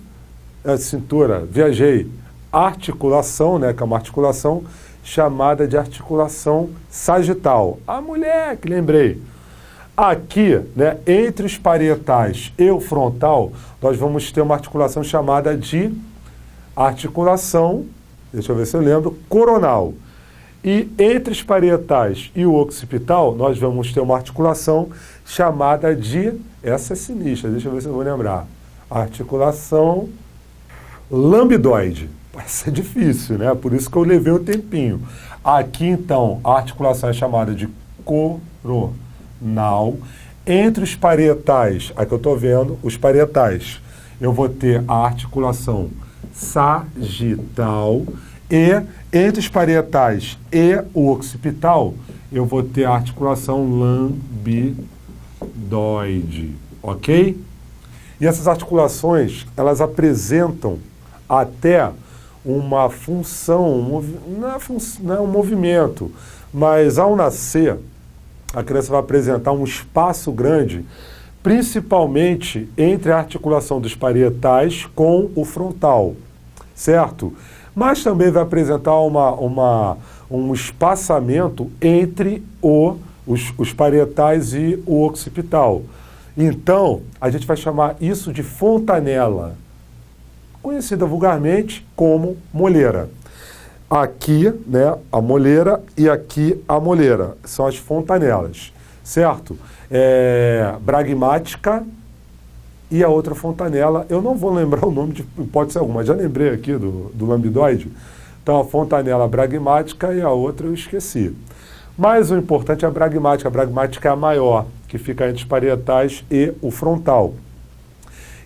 viajei, articulação, né, que é uma articulação chamada de articulação sagital. A mulher, que lembrei. Aqui, né, entre os parietais e o frontal, nós vamos ter uma articulação chamada de articulação, deixa eu ver se eu lembro, coronal. E entre os parietais e o occipital, nós vamos ter uma articulação chamada de, essa é sinistra, deixa eu ver se eu vou lembrar, articulação lambidoide. Essa é difícil, né? Por isso que eu levei um tempinho. Aqui, então, a articulação é chamada de coronal. Entre os parietais, aqui eu estou vendo, os parietais, eu vou ter a articulação sagital. E entre os parietais e o occipital, eu vou ter a articulação lambidoide. Ok? E essas articulações, elas apresentam até uma função, não é um movimento, mas ao nascer, a criança vai apresentar um espaço grande, principalmente entre a articulação dos parietais com o frontal, certo? Mas também vai apresentar um espaçamento entre os parietais e o occipital. Então, a gente vai chamar isso de fontanela, conhecida vulgarmente como moleira. Aqui, né, a moleira e aqui a moleira. São as fontanelas, certo? Bragmática e a outra fontanela. Eu não vou lembrar o nome de hipótese alguma, já lembrei aqui do lambidoide. Então, a fontanela bragmática e a outra eu esqueci. Mas o importante é a bragmática. A bragmática é a maior, que fica entre os parietais e o frontal.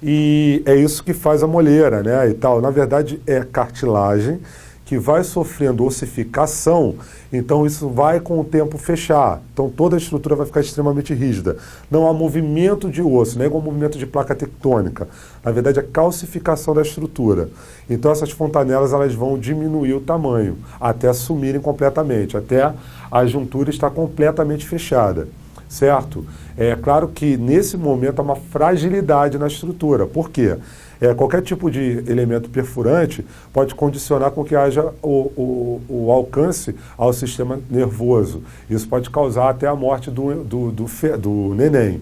e é isso que faz a moleira, né, e tal. Na verdade, é cartilagem que vai sofrendo ossificação, então isso vai com o tempo fechar. Então toda a estrutura vai ficar extremamente rígida. Não há movimento de osso, não é igual movimento de placa tectônica. Na verdade, é calcificação da estrutura. Então essas fontanelas elas vão diminuir o tamanho, até sumirem completamente, até a juntura estar completamente fechada. Certo? É claro que nesse momento há uma fragilidade na estrutura. Por quê? Qualquer tipo de elemento perfurante pode condicionar com que haja o alcance ao sistema nervoso. Isso pode causar até a morte do neném.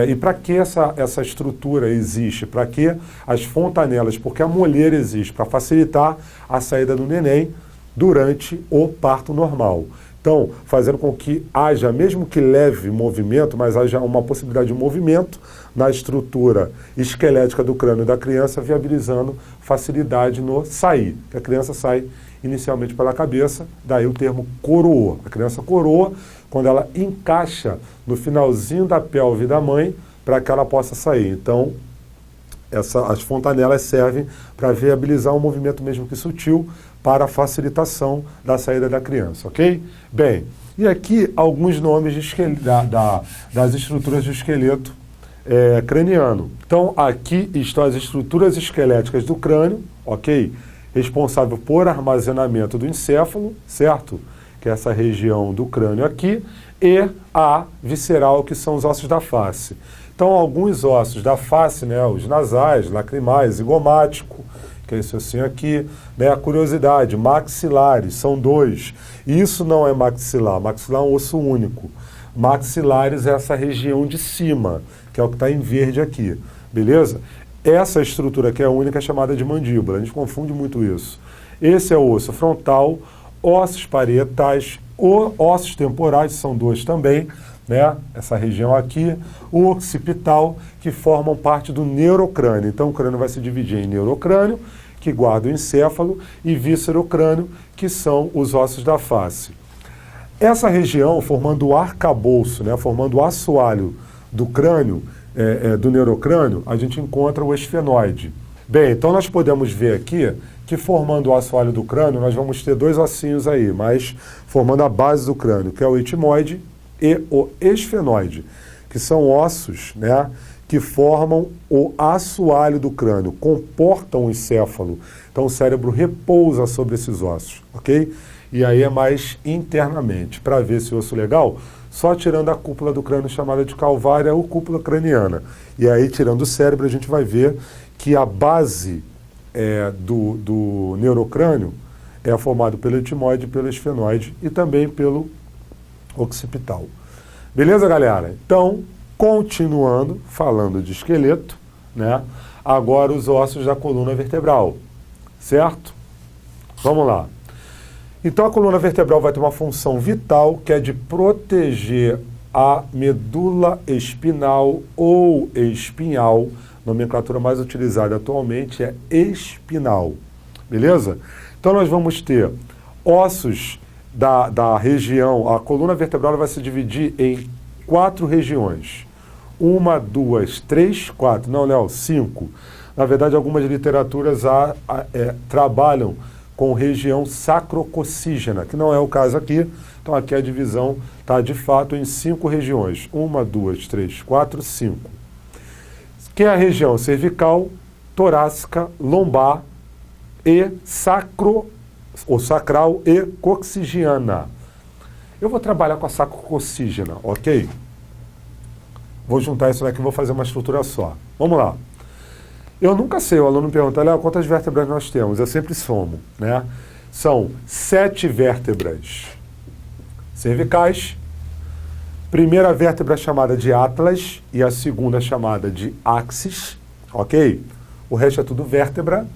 E para que essa estrutura existe? Para que as fontanelas? Porque a moleira existe para facilitar a saída do neném durante o parto normal. Então, fazendo com que haja, mesmo que leve movimento, mas haja uma possibilidade de movimento na estrutura esquelética do crânio da criança, viabilizando facilidade no sair. Que a criança sai inicialmente pela cabeça, daí o termo coroa. A criança coroa quando ela encaixa no finalzinho da pelve da mãe para que ela possa sair. Então, as fontanelas servem para viabilizar um movimento mesmo que sutil, para a facilitação da saída da criança, ok? Bem, e aqui alguns nomes das estruturas do esqueleto craniano. Então, aqui estão as estruturas esqueléticas do crânio, ok? Responsável por armazenamento do encéfalo, certo? Que é essa região do crânio aqui, e a visceral, que são os ossos da face. Então, alguns ossos da face, né, os nasais, lacrimais, zigomático, que é esse ossinho aqui, né? A curiosidade, maxilares, são dois. Isso não é maxilar é um osso único. Maxilares é essa região de cima, que é o que está em verde aqui, beleza? Essa estrutura aqui é única, é chamada de mandíbula, a gente confunde muito isso. Esse é o osso frontal, ossos parietais, ossos temporais, são dois também, né? Essa região aqui, o occipital, que formam parte do neurocrânio. Então o crânio vai se dividir em neurocrânio, que guarda o encéfalo, e víscerocrânio, que são os ossos da face. Essa região, formando o arcabouço, né? Formando o assoalho do crânio, do neurocrânio, a gente encontra o esfenoide. Bem, então nós podemos ver aqui que formando o assoalho do crânio, nós vamos ter dois ossinhos aí, mas formando a base do crânio, que é o etimoide e o esfenoide, que são ossos, né, que formam o assoalho do crânio, comportam o encéfalo. Então o cérebro repousa sobre esses ossos, ok? E aí é mais internamente. Para ver esse osso legal, só tirando a cúpula do crânio, chamada de calvária ou cúpula craniana. E aí, tirando o cérebro, a gente vai ver que a base do neurocrânio é formada pelo etimoide, pelo esfenoide e também pelo occipital. Beleza, galera? Então, continuando, falando de esqueleto, né? Agora os ossos da coluna vertebral, certo? Vamos lá. Então a coluna vertebral vai ter uma função vital, que é de proteger a medula espinal ou espinhal. A nomenclatura mais utilizada atualmente é espinal. Beleza? Então nós vamos ter ossos da região, a coluna vertebral vai se dividir em 4 regiões. 1, 2, 3, 4, não, Léo, 5. Na verdade, algumas literaturas trabalham com região sacrococcígena, que não é o caso aqui. Então aqui a divisão está de fato em 5 regiões. 1, 2, 3, 4, 5. Que é a região cervical, torácica, lombar e sacral e coccigiana. Eu vou trabalhar com a sacrococcígena, ok? Vou juntar isso daqui e vou fazer uma estrutura só. Vamos lá. Eu nunca sei, o aluno me pergunta, Léo, quantas vértebras nós temos? Eu sempre somo, né? São 7 vértebras cervicais, primeira vértebra chamada de atlas e a segunda chamada de axis, ok? O resto é tudo vértebra,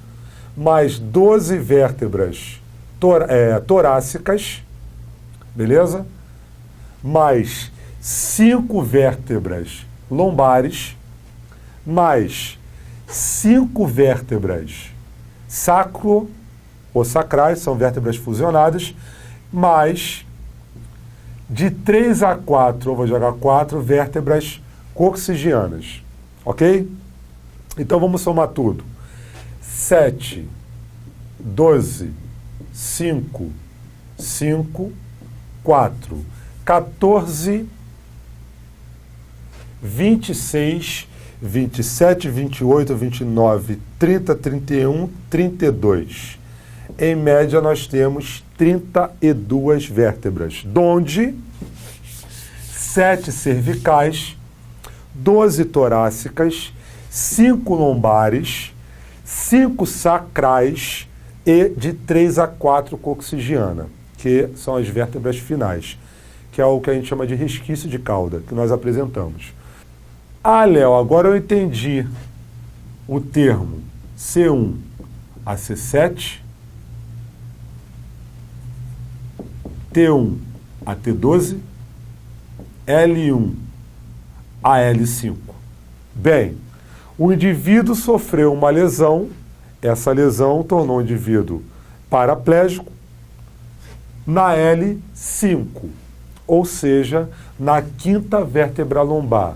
mais 12 vértebras torácicas, beleza? Mais 5 vértebras lombares, mais 5 vértebras sacro ou sacrais, são vértebras fusionadas, mais de 3 a 4, eu vou jogar 4 vértebras coccigianas, ok? Então vamos somar tudo. 7, 12, 5, 5, 4, 14, 26, 27, 28, 29, 30, 31, 32. Em média, nós temos 32 vértebras, donde 7 cervicais, 12 torácicas, 5 lombares, 5 sacrais e de 3 a 4 coxigiana, que são as vértebras finais, que é o que a gente chama de resquício de cauda, que nós apresentamos. Ah, Léo, agora eu entendi o termo C1 a C7, T1 a T12, L1 a L5. Bem, o indivíduo sofreu uma lesão, essa lesão tornou o indivíduo paraplégico na L5, ou seja, na quinta vértebra lombar.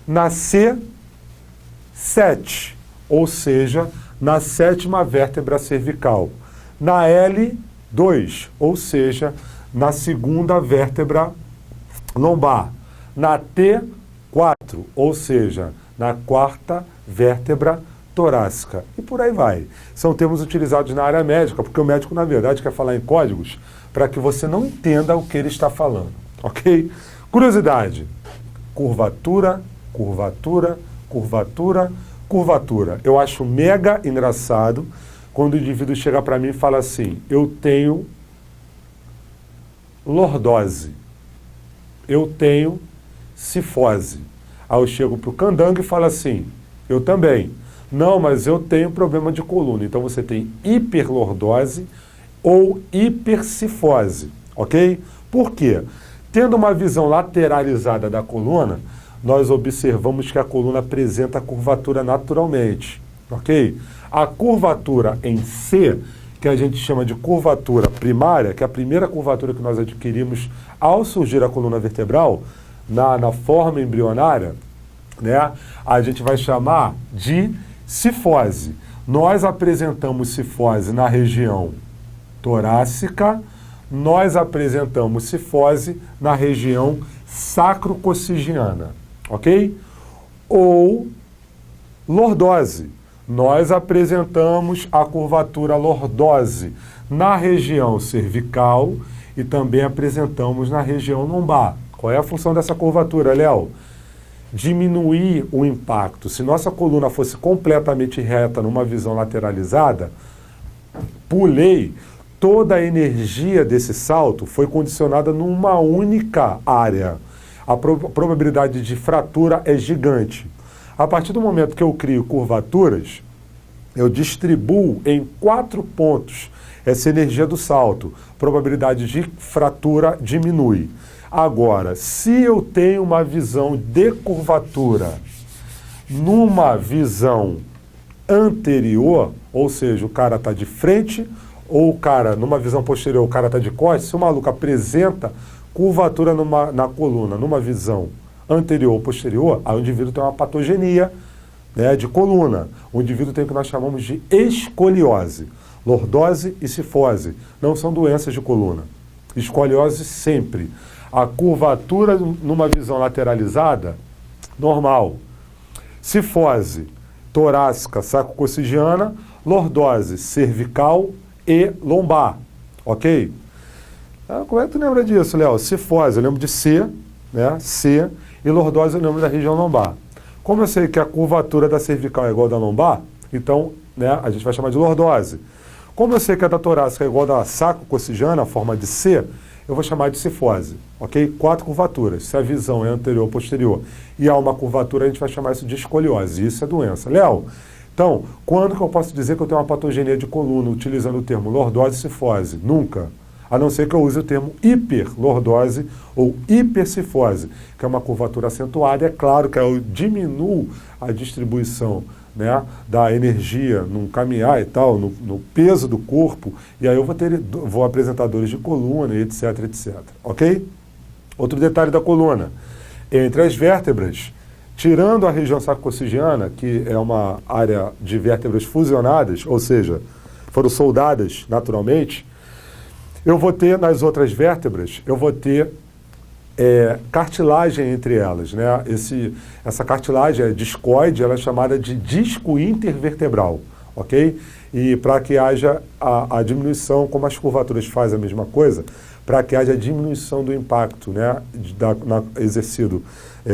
Na C7, ou seja, na sétima vértebra cervical. Na L2, ou seja, na segunda vértebra lombar. Na T4, ou seja, na quarta vértebra torácica. E por aí vai. São termos utilizados na área médica, porque o médico, na verdade, quer falar em códigos para que você não entenda o que ele está falando. Ok? Curiosidade. Curvatura, curvatura, curvatura, curvatura. Eu acho mega engraçado quando o indivíduo chega para mim e fala assim: eu tenho lordose, eu tenho cifose. Aí eu chego para o candango e falo assim: eu também. Não, mas eu tenho problema de coluna. Então você tem hiperlordose ou hipercifose, ok? Por quê? Tendo uma visão lateralizada da coluna, nós observamos que a coluna apresenta curvatura naturalmente, ok? A curvatura em C, que a gente chama de curvatura primária, que é a primeira curvatura que nós adquirimos ao surgir a coluna vertebral, na forma embrionária, né, a gente vai chamar de cifose. Nós apresentamos cifose na região torácica, nós apresentamos cifose na região sacrocoxigiana, ok? Ou lordose. Nós apresentamos a curvatura lordose na região cervical e também apresentamos na região lombar. Qual é a função dessa curvatura, Léo? Diminuir o impacto. Se nossa coluna fosse completamente reta numa visão lateralizada, por lei, toda a energia desse salto foi condicionada numa única área. A probabilidade de fratura é gigante. A partir do momento que eu crio curvaturas, eu distribuo em 4 pontos essa energia do salto. Probabilidade de fratura diminui. Agora, se eu tenho uma visão de curvatura numa visão anterior, ou seja, o cara está de frente, ou o cara, numa visão posterior, o cara está de costas, se o maluco apresenta curvatura na coluna, numa visão anterior ou posterior, aí o indivíduo tem uma patogenia, né, de coluna. O indivíduo tem o que nós chamamos de escoliose. Lordose e cifose não são doenças de coluna. Escoliose sempre. A curvatura numa visão lateralizada, normal. Cifose torácica, sacrocoxigiana, lordose cervical e lombar. Ok? Como é que tu lembra disso, Léo? Cifose, eu lembro de C, né? C, e lordose eu lembro da região lombar. Como eu sei que a curvatura da cervical é igual à da lombar, então, né, a gente vai chamar de lordose. Como eu sei que a da torácica é igual à da sacrocoxigiana, a forma de C, eu vou chamar de cifose, ok? 4 curvaturas. Se a visão é anterior ou posterior e há uma curvatura, a gente vai chamar isso de escoliose. Isso é doença. Léo, então, quando que eu posso dizer que eu tenho uma patogenia de coluna utilizando o termo lordose e cifose? Nunca. A não ser que eu use o termo hiperlordose ou hipercifose, que é uma curvatura acentuada. É claro que eu diminuo a distribuição, né, da energia no caminhar e tal, no peso do corpo, e aí eu vou apresentar dores de coluna, etc, etc. Ok? Outro detalhe da coluna. Entre as vértebras tirando a região sacrocoxigeana, que é uma área de vértebras fusionadas, ou seja, foram soldadas naturalmente, eu vou ter nas outras vértebras, eu vou ter cartilagem entre elas, né? Essa cartilagem é discoide, ela é chamada de disco intervertebral, ok? E para que haja a diminuição, como as curvaturas fazem a mesma coisa, para que haja a diminuição do impacto, né, exercido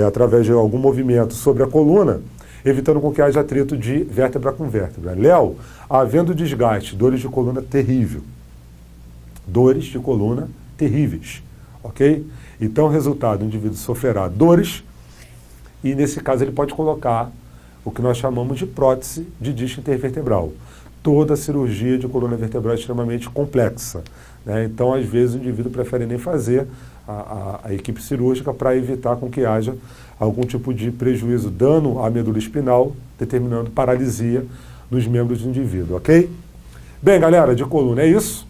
através de algum movimento sobre a coluna, evitando com que haja atrito de vértebra com vértebra. Léo, havendo desgaste, dores de coluna terrível. Dores de coluna terríveis, ok? Então, resultado, o indivíduo sofrerá dores e, nesse caso, ele pode colocar o que nós chamamos de prótese de disco intervertebral. Toda cirurgia de coluna vertebral é extremamente complexa, né? Então, às vezes, o indivíduo prefere nem fazer a equipe cirúrgica para evitar com que haja algum tipo de prejuízo, dano à medula espinal, determinando paralisia nos membros do indivíduo, ok? Bem, galera, de coluna é isso.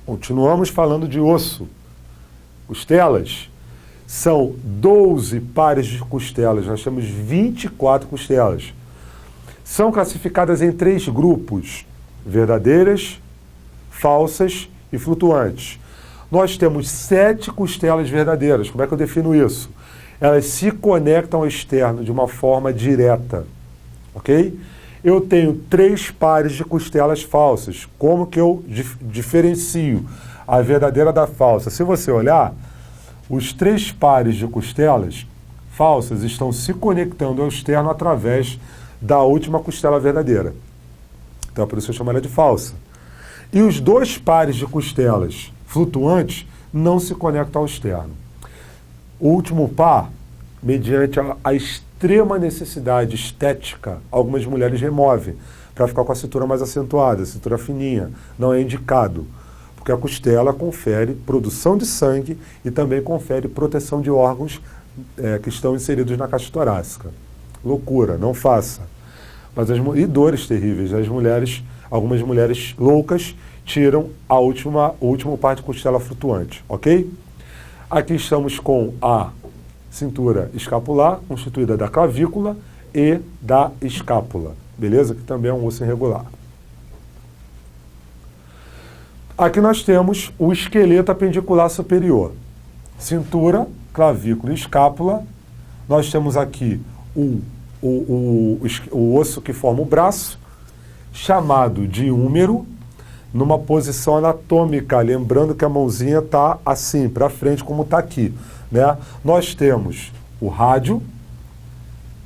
Continuamos falando de osso. Costelas são 12 pares de costelas, nós temos 24 costelas. São classificadas em 3 grupos, verdadeiras, falsas e flutuantes. Nós temos 7 costelas verdadeiras. Como é que eu defino isso? Elas se conectam ao externo de uma forma direta, ok? Eu tenho 3 pares de costelas falsas. Como que eu diferencio a verdadeira da falsa? Se você olhar, os 3 pares de costelas falsas estão se conectando ao externo através da última costela verdadeira. Então, por isso eu chamo ela de falsa. E os 2 pares de costelas flutuantes não se conectam ao externo. O último par, mediante a extrema necessidade estética, algumas mulheres removem para ficar com a cintura mais acentuada, a cintura fininha. Não é indicado, porque a costela confere produção de sangue e também confere proteção de órgãos que estão inseridos na caixa torácica. Loucura, não faça. E dores terríveis. Algumas mulheres loucas tiram o último par de costela flutuante, ok? Aqui estamos com a cintura escapular, constituída da clavícula e da escápula, beleza? Que também é um osso irregular. Aqui nós temos o esqueleto apendicular superior. Cintura, clavícula e escápula. Nós temos aqui o osso que forma o braço, chamado de húmero, numa posição anatômica, lembrando que a mãozinha está assim, para frente, como está aqui, né? Nós temos o rádio,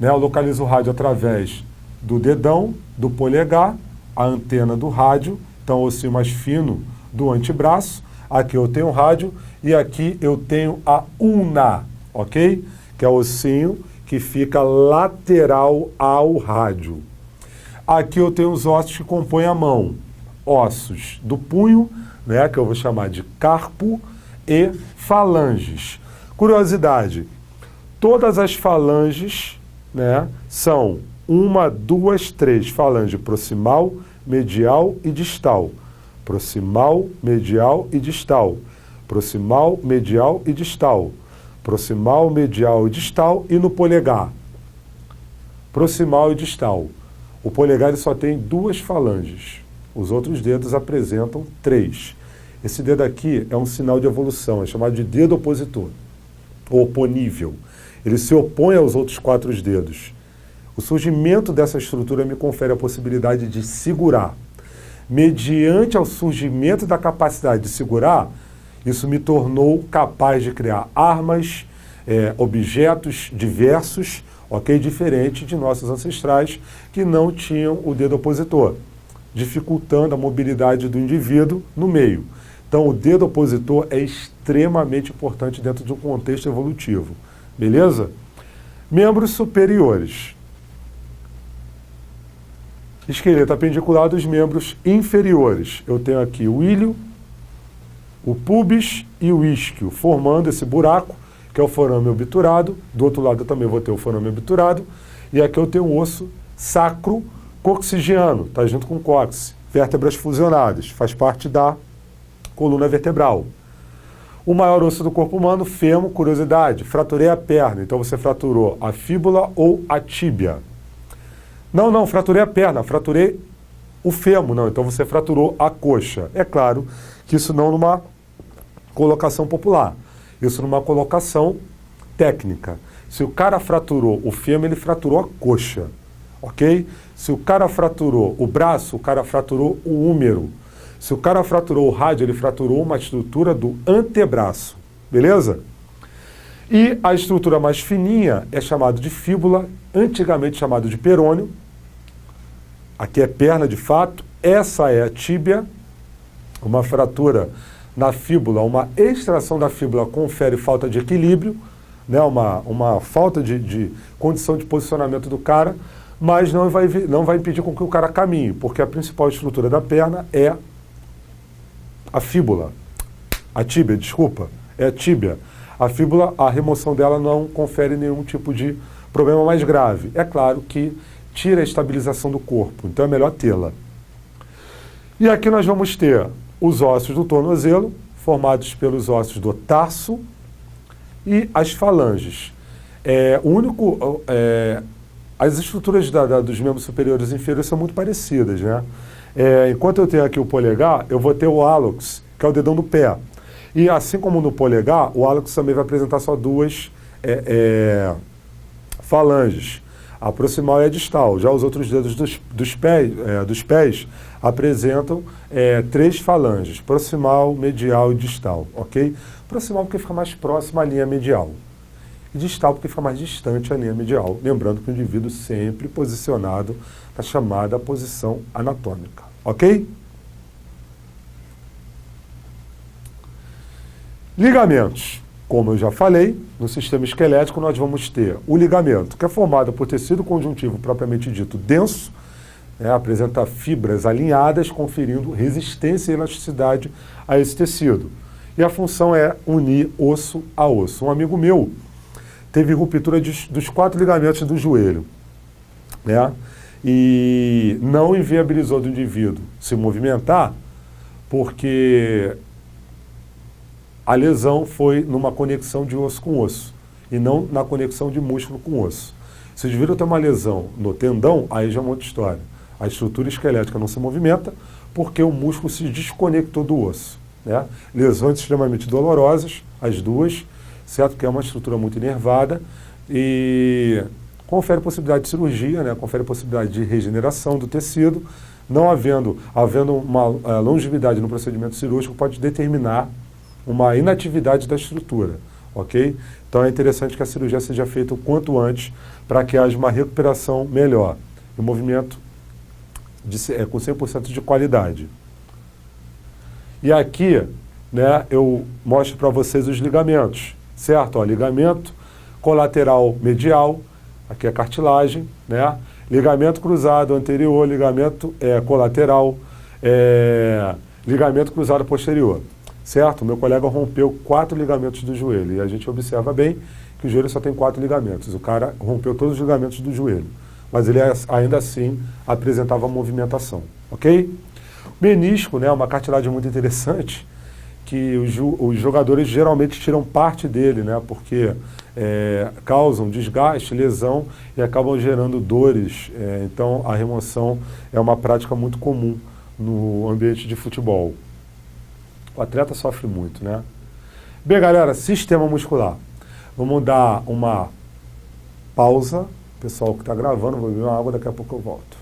né? Eu localizo o rádio através do dedão, do polegar, a antena do rádio, então o ossinho mais fino do antebraço. Aqui eu tenho o rádio e aqui eu tenho a ulna, ok? Que é o ossinho que fica lateral ao rádio. Aqui eu tenho os ossos que compõem a mão. Ossos do punho, né, que eu vou chamar de carpo, e falanges. Curiosidade, todas as falanges, né, são 1, 2, 3, falange proximal, medial e distal. Proximal, medial e distal. Proximal, medial e distal. Proximal, medial e distal, e no polegar. Proximal e distal. O polegar ele só tem 2 falanges. Os outros dedos apresentam 3. Esse dedo aqui é um sinal de evolução, é chamado de dedo opositor, ou oponível. Ele se opõe aos outros 4 dedos. O surgimento dessa estrutura me confere a possibilidade de segurar. Mediante ao surgimento da capacidade de segurar, isso me tornou capaz de criar armas, objetos diversos, ok? Diferente de nossos ancestrais que não tinham o dedo opositor, dificultando a mobilidade do indivíduo no meio. Então, o dedo opositor é extremamente importante dentro de um contexto evolutivo. Beleza? Membros superiores. Esqueleto apendicular dos membros inferiores. Eu tenho aqui o ilho, o pubis e o isquio, formando esse buraco, que é o forame obturado. Do outro lado eu também vou ter o forame obturado. E aqui eu tenho o osso sacro coxigeano, está junto com o cóccix, vértebras fusionadas, faz parte da coluna vertebral. O maior osso do corpo humano, fêmur, curiosidade, fraturei a perna. Então você fraturou a fíbula ou a tíbia. Não, fraturei a perna, fraturei o fêmur. Não, então você fraturou a coxa. É claro que isso não numa colocação popular. Isso numa colocação técnica. Se o cara fraturou o fêmur, ele fraturou a coxa. Ok? Se o cara fraturou o braço, o cara fraturou o húmero. Se o cara fraturou o rádio, ele fraturou uma estrutura do antebraço. Beleza? E a estrutura mais fininha é chamada de fíbula, antigamente chamado de perônio. Aqui é perna de fato. Essa é a tíbia. Uma fratura na fíbula, uma extração da fíbula confere falta de equilíbrio, né? uma falta de condição de posicionamento do cara, mas não vai impedir com que o cara caminhe, porque a principal estrutura da perna é a fíbula. A tíbia, desculpa, é a tíbia. A fíbula, a remoção dela não confere nenhum tipo de problema mais grave. É claro que tira a estabilização do corpo, então é melhor tê-la. E aqui nós vamos ter os ossos do tornozelo, formados pelos ossos do tarso e as falanges. As estruturas dos membros superiores e inferiores são muito parecidas, né? Enquanto eu tenho aqui o polegar, eu vou ter o hálux, que é o dedão do pé. E assim como no polegar, o hálux também vai apresentar só duas falanges, a proximal e a distal. Já os outros dedos dos pés apresentam 3 falanges, proximal, medial e distal, ok? Proximal porque fica mais próximo à linha medial. E distal porque fica mais distante à linha medial. Lembrando que o indivíduo sempre posicionado na chamada posição anatômica, ok? Ligamentos. Como eu já falei, no sistema esquelético nós vamos ter o ligamento, que é formado por tecido conjuntivo propriamente dito denso, apresenta fibras alinhadas, conferindo resistência e elasticidade a esse tecido. E a função é unir osso a osso. Um amigo meu teve ruptura dos 4 ligamentos do joelho, né? E não inviabilizou do indivíduo se movimentar, porque a lesão foi numa conexão de osso com osso, e não na conexão de músculo com osso. Se o indivíduo tem uma lesão no tendão, aí já é uma outra história. A estrutura esquelética não se movimenta porque o músculo se desconectou do osso, né? Lesões extremamente dolorosas, as duas, certo? Que é uma estrutura muito inervada e confere possibilidade de cirurgia, né? Confere possibilidade de regeneração do tecido. Não havendo uma longevidade no procedimento cirúrgico, pode determinar uma inatividade da estrutura, ok? Então é interessante que a cirurgia seja feita o quanto antes para que haja uma recuperação melhor. O movimento com 100% de qualidade. E aqui, né, eu mostro para vocês os ligamentos, certo? Ó, ligamento colateral medial, aqui é cartilagem, né? Ligamento cruzado anterior, ligamento colateral, ligamento cruzado posterior, certo? Meu colega rompeu 4 ligamentos do joelho e a gente observa bem que o joelho só tem 4 ligamentos. O cara rompeu todos os ligamentos do joelho, mas ele ainda assim apresentava movimentação, ok? O menisco, né, uma cartilagem muito interessante, que os jogadores geralmente tiram parte dele, né, porque causam desgaste, lesão e acabam gerando dores. Então a remoção é uma prática muito comum no ambiente de futebol. O atleta sofre muito, né? Bem, galera, sistema muscular. Vamos dar uma pausa. Pessoal que está gravando, vou beber uma água, daqui a pouco eu volto.